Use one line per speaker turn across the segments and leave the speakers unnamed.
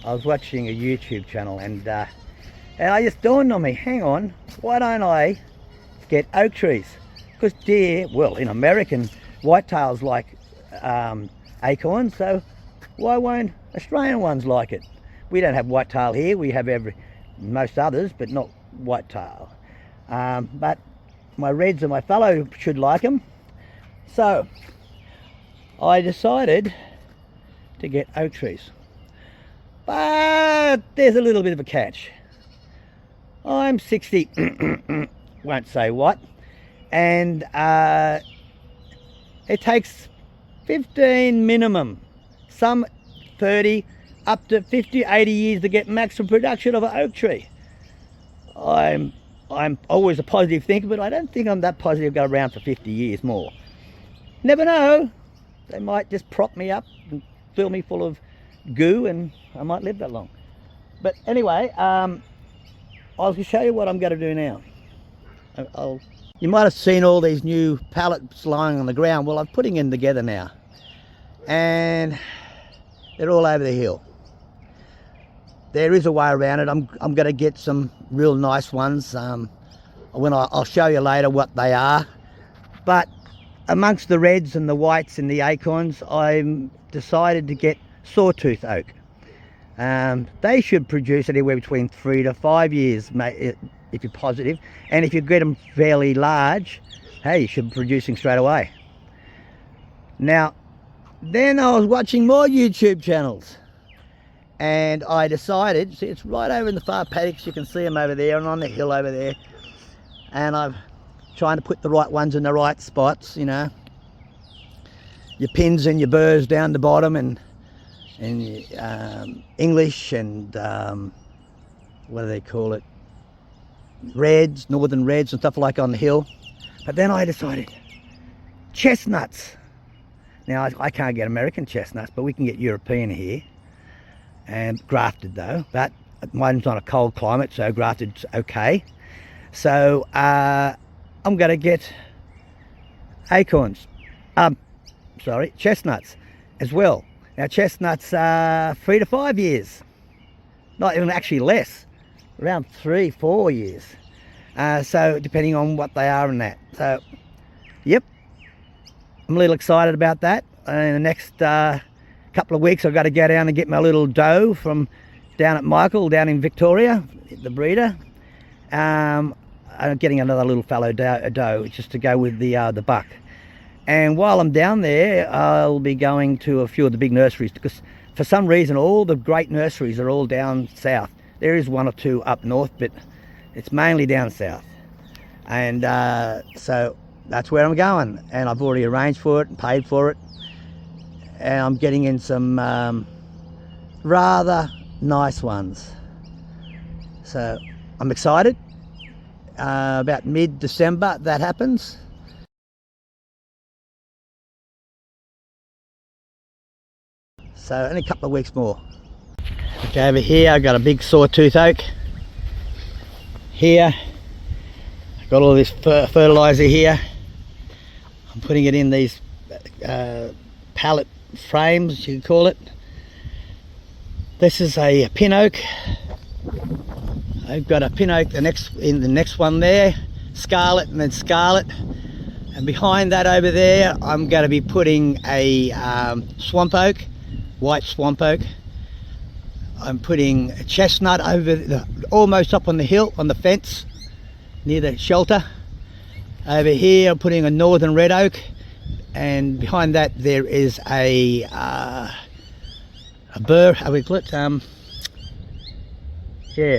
I was watching a YouTube channel and I just dawned on me, hang on, why don't I get oak trees? Because deer, well, in American, whitetails like acorns, so why won't Australian ones like it? We don't have whitetail here, we have most others, but not whitetail. But my reds and my fallow should like them. So I decided to get oak trees. But there's a little bit of a catch. I'm 60, won't say what, and it takes 15 minimum, some 30, up to 50, 80 years to get maximum production of an oak tree. I'm always a positive thinker, but I don't think I'm that positive go around for 50 years more. Never know, they might just prop me up and fill me full of goo and I might live that long. But anyway, I'll show you what I'm going to do now. You might have seen all these new pallets lying on the ground. Well, I'm putting them together now, and they're all over the hill. There is a way around it. I'm going to get some real nice ones. I'll show you later what they are. But amongst the reds and the whites and the acorns, I decided to get sawtooth oak. They should produce anywhere between 3 to 5 years, if you're positive, and if you get them fairly large, hey, you should be producing straight away. Now, then I was watching more YouTube channels, and I decided, see, it's right over in the far paddocks, you can see them over there and on the hill over there, and I'm trying to put the right ones in the right spots, you know, your pins and your burrs down the bottom, and English and what do they call it, reds, northern reds and stuff like on the hill. But then I decided chestnuts. Now I can't get American chestnuts, but we can get European here, and grafted though, but mine's not a cold climate, so grafted's okay. So I'm going to get chestnuts as well. Now chestnuts are 3 to 5 years, not even, actually less, around 3-4 years. So depending on what they are and that. So, yep, I'm a little excited about that. In the next couple of weeks, I've got to go down and get my little doe from down at Michael, down in Victoria, the breeder. I'm getting another little fallow doe just to go with the buck. And while I'm down there, I'll be going to a few of the big nurseries, because for some reason all the great nurseries are all down south. There is 1 or 2 up north, but it's mainly down south. And so that's where I'm going, and I've already arranged for it and paid for it, and I'm getting in some rather nice ones. So I'm excited. About mid-December that happens. So only a couple of weeks more. Okay, over here I've got a big sawtooth oak. Here I've got all this fertilizer here. I'm putting it in these pallet frames, you can call it. This is a pin oak. I've got a pin oak in the next one there, scarlet and then scarlet. And behind that over there I'm going to be putting a swamp oak, white swamp oak. I'm putting a chestnut over almost up on the hill, on the fence near the shelter. Over here I'm putting a northern red oak, and behind that there is a burr, how do we call it?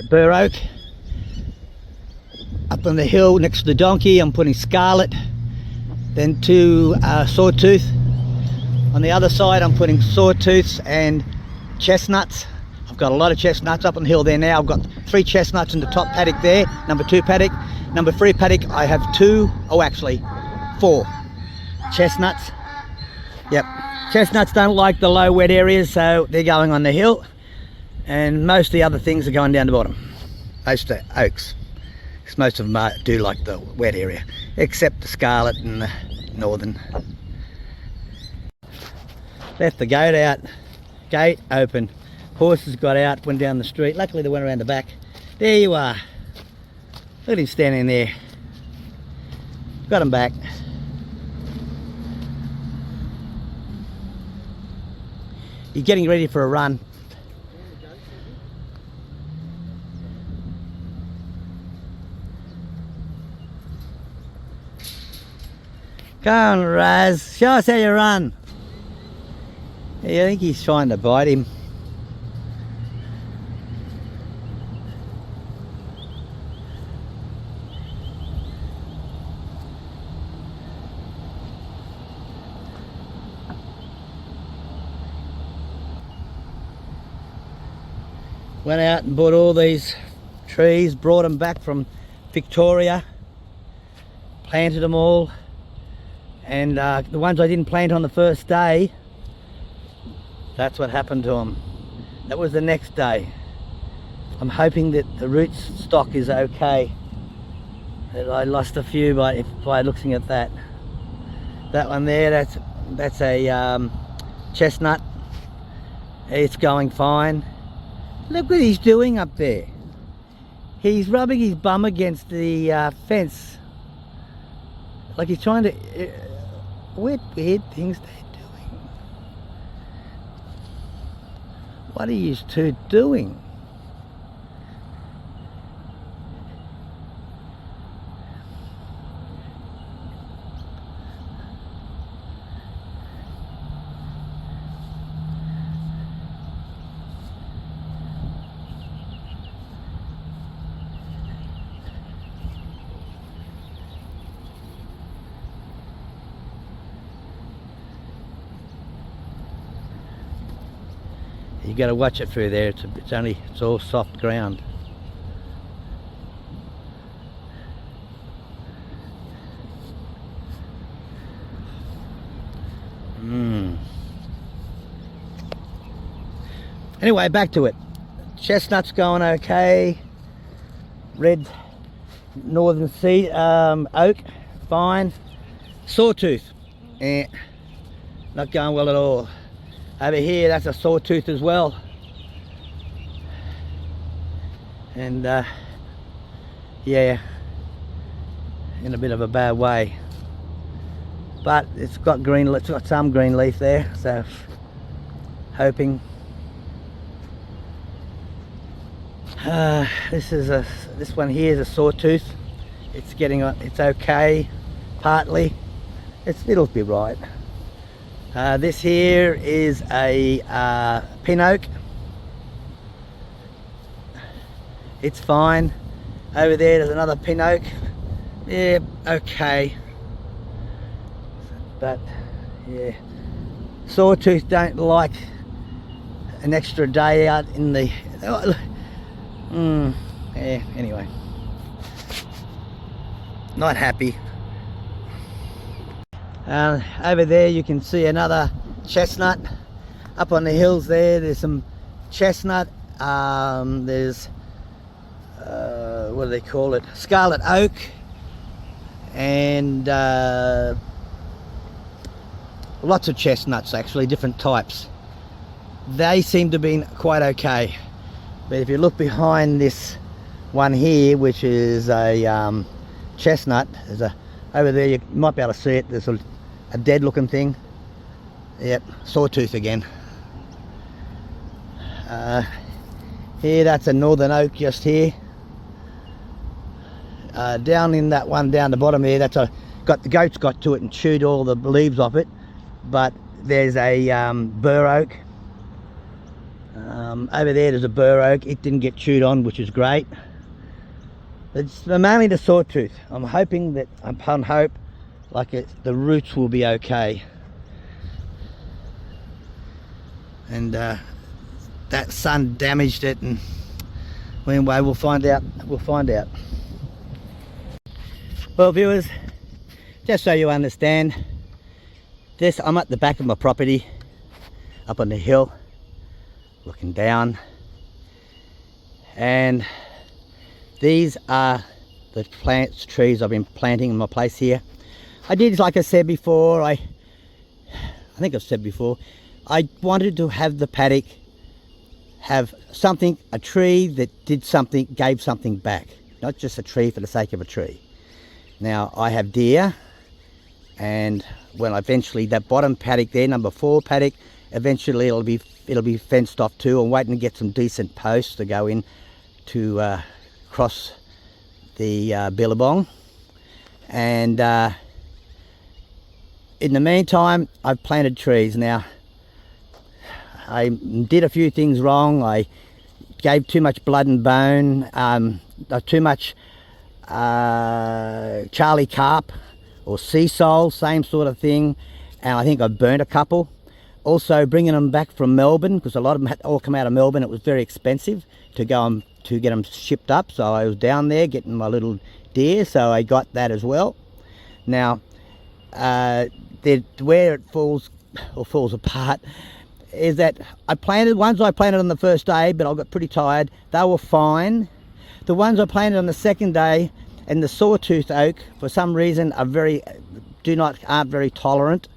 Burr oak. Up on the hill next to the donkey I'm putting scarlet, then 2 sawtooth. On the other side I'm putting sawtooths and chestnuts. I've got a lot of chestnuts up on the hill there now. I've got 3 chestnuts in the top paddock there, number 2 paddock. Number 3 paddock I have 4 chestnuts. Yep, chestnuts don't like the low wet areas, so they're going on the hill, and most of the other things are going down the bottom. Most of the oaks, because most of them do like the wet area, except the scarlet and the northern. Left the gate open. Horses got out, went down the street. Luckily they went around the back. There you are. Look at him standing there. Got him back. He's getting ready for a run. Come on, Raz. Show us how you run. Yeah, I think he's trying to bite him. Went out and bought all these trees, brought them back from Victoria, planted them all, and the ones I didn't plant on the first day, that's what happened to them. That was the next day. I'm hoping that the root stock is okay. That I lost a few by looking at that. That one there, that's a chestnut. It's going fine. Look what he's doing up there. He's rubbing his bum against the fence. Like he's trying to... weird things they're doing. What are you two doing? You got to watch it through there. It's all soft ground. Anyway, back to it. Chestnut's going okay. Red northern sea oak, fine. Sawtooth, not going well at all. Over here, that's a sawtooth as well. And yeah, in a bit of a bad way. But it's got some green leaf there, so hoping. This one here is a sawtooth. It's okay, partly. It'll be right. This here is a pin oak. It's fine. Over there's another pin oak. Yeah, okay. But yeah, sawtooth don't like an extra day out in the... yeah, anyway. Not happy. Over there you can see another chestnut. Up on the hills there's some chestnut. There's what do they call it? Scarlet oak. And lots of chestnuts, actually, different types. They seem to have been quite okay. But if you look behind this one here, which is a chestnut, over there you might be able to see it. There's a dead looking thing. Yep, sawtooth again. Here, that's a northern oak just here. Down in that one down the bottom there, the goats got to it and chewed all the leaves off it. But there's a bur oak. Over there's a bur oak. It didn't get chewed on, which is great. It's mainly the sawtooth. I'm hoping that, upon hope, the roots will be okay. And that sun damaged it, and anyway, we'll find out. Well, viewers, just so you understand, I'm at the back of my property, up on the hill, looking down, and these are the trees I've been planting in my place here. I did, like I said before, I think I've said before, I wanted to have the paddock have something, a tree that did something, gave something back, not just a tree for the sake of a tree. Now I have deer, and well, eventually that bottom paddock there, number 4 paddock, eventually it'll be fenced off too. I'm waiting to get some decent posts to go in to cross the billabong. And in the meantime, I've planted trees. Now I did a few things wrong. I gave too much blood and bone, too much Charlie Carp or sea sole, same sort of thing, and I think I burnt a couple. Also bringing them back from Melbourne, because a lot of them had all come out of Melbourne. It was very expensive to go to get them shipped up, so I was down there getting my little deer, so I got that as well. Now where it falls apart is that I planted ones I planted on the first day, but I got pretty tired. They were fine. The ones I planted on the second day, and the sawtooth oak, for some reason, aren't very tolerant,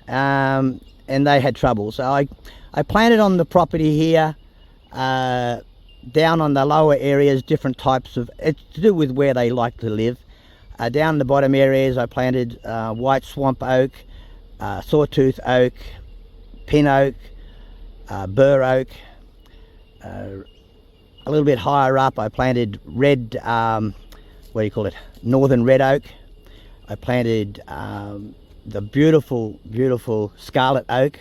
and they had trouble. So I planted on the property here, down on the lower areas, different types of, it's to do with where they like to live. Down in the bottom areas, I planted white swamp oak, sawtooth oak, pin oak, bur oak. A little bit higher up, I planted red, northern red oak. I planted the beautiful scarlet oak.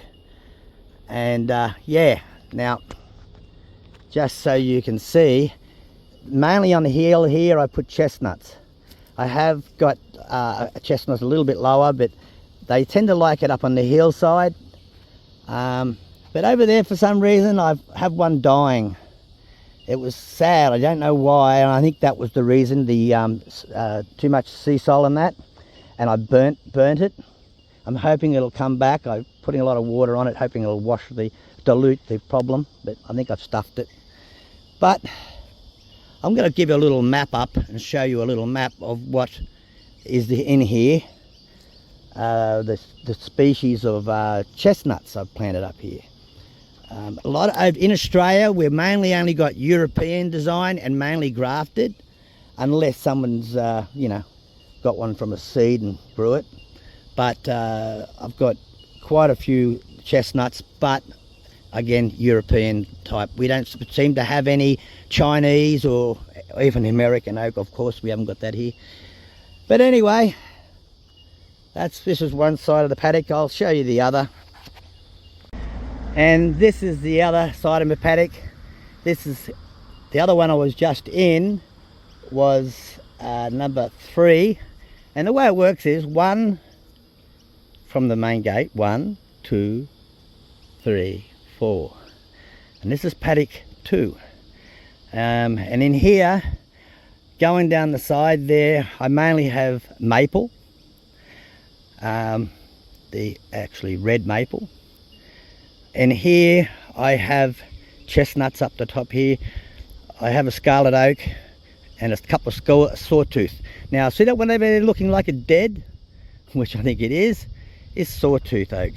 And yeah, now just so you can see, mainly on the hill here I put chestnuts. I have got chestnuts a little bit lower, but they tend to like it up on the hillside. But over there, for some reason, I have one dying. It was sad. I don't know why, and I think that was the reason. The too much sea salt in that, and I burnt it. I'm hoping it'll come back. I'm putting a lot of water on it, hoping it'll dilute the problem, but I think I've stuffed it. But I'm going to give you a little map up and show you a little map of what is in here. The species of chestnuts I've planted up here. In Australia, we've mainly only got European design and mainly grafted, unless someone's got one from a seed and grew it. But I've got quite a few chestnuts, but again, European type. We don't seem to have any Chinese or even American oak. Of course, we haven't got that here. But anyway, this is one side of the paddock. I'll show you the other. And this is the other side of my paddock. This is the other one I was just in, was number 3. And the way it works is 1 from the main gate, 1, 2, 3, 4. And this is paddock 2. And in here, going down the side there, I mainly have maple, actually red maple. And here I have chestnuts up the top here. I have a scarlet oak and a couple of sawtooth. Now see that one over there looking like a dead, which I think it is sawtooth oak.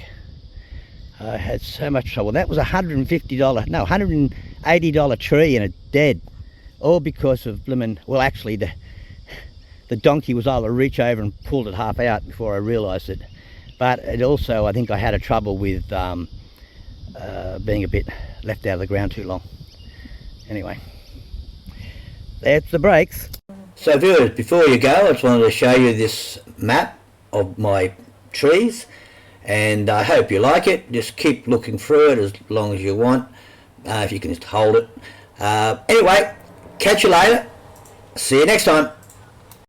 I had so much trouble. That was $180 tree and a dead, all because of well, actually the donkey was able to reach over and pulled it half out before I realized it. But it also, I think I had a trouble with being a bit left out of the ground too long. Anyway, that's the breaks. So viewers, before you go, I just wanted to show you this map of my trees, and I hope you like it. Just keep looking through it as long as you want, if you can just hold it. Anyway, catch you later. See you next time.